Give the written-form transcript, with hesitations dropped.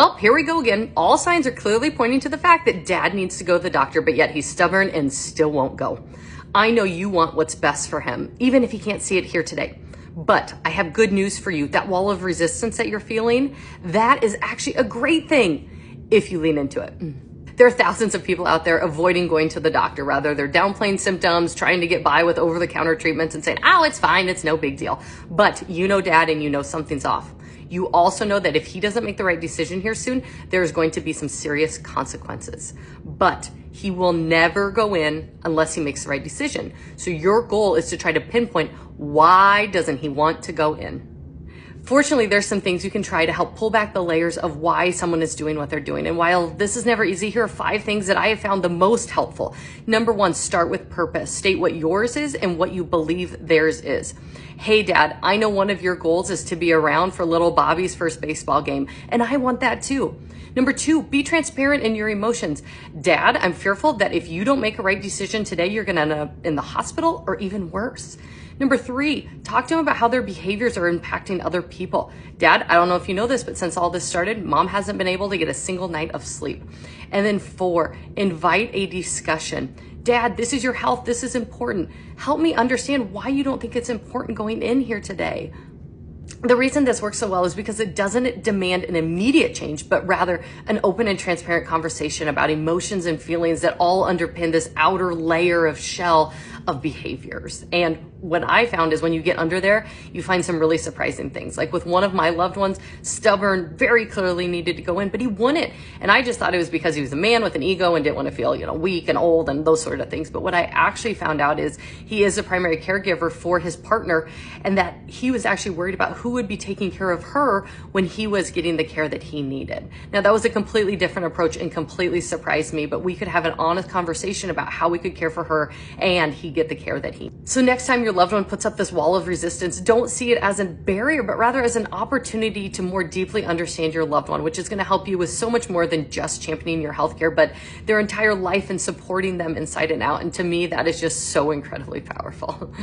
Well, here we go again. All signs are clearly pointing to the fact that dad needs to go to the doctor, but yet he's stubborn and still won't go. I know you want what's best for him, even if he can't see it here today. But I have good news for you. That wall of resistance that you're feeling, that is actually a great thing if you lean into it. There are thousands of people out there avoiding going to the doctor. Rather, they're downplaying symptoms, trying to get by with over-the-counter treatments and saying, oh, it's fine, it's no big deal. But you know dad and you know something's off. You also know that if he doesn't make the right decision here soon, there's going to be some serious consequences. But he will never go in unless he makes the right decision. So your goal is to try to pinpoint, why doesn't he want to go in? Fortunately, there's some things you can try to help pull back the layers of why someone is doing what they're doing. And while this is never easy, here are 5 things that I have found the most helpful. Number 1, start with purpose. State what yours is and what you believe theirs is. Hey, dad, I know one of your goals is to be around for little Bobby's first baseball game, and I want that too. Number 2, be transparent in your emotions. Dad, I'm fearful that if you don't make a right decision today, you're gonna end up in the hospital or even worse. Number 3, talk to them about how their behaviors are impacting other people. Dad, I don't know if you know this, but since all this started, mom hasn't been able to get a single night of sleep. And then 4, invite a discussion. Dad, this is your health. This is important. Help me understand why you don't think it's important going in here today. The reason this works so well is because it doesn't demand an immediate change, but rather an open and transparent conversation about emotions and feelings that all underpin this outer layer of shell of behaviors. And what I found is when you get under there, you find some really surprising things. Like with one of my loved ones, stubborn, very clearly needed to go in, but he wouldn't. And I just thought it was because he was a man with an ego and didn't want to feel, weak and old and those sort of things. But what I actually found out is he is a primary caregiver for his partner, and that he was actually worried about who would be taking care of her when he was getting the care that he needed. Now, that was a completely different approach and completely surprised me, but we could have an honest conversation about how we could care for her and he get the care that he needs. So next time your loved one puts up this wall of resistance, don't see it as a barrier, but rather as an opportunity to more deeply understand your loved one, which is going to help you with so much more than just championing your healthcare, but their entire life and supporting them inside and out. And to me, that is just so incredibly powerful.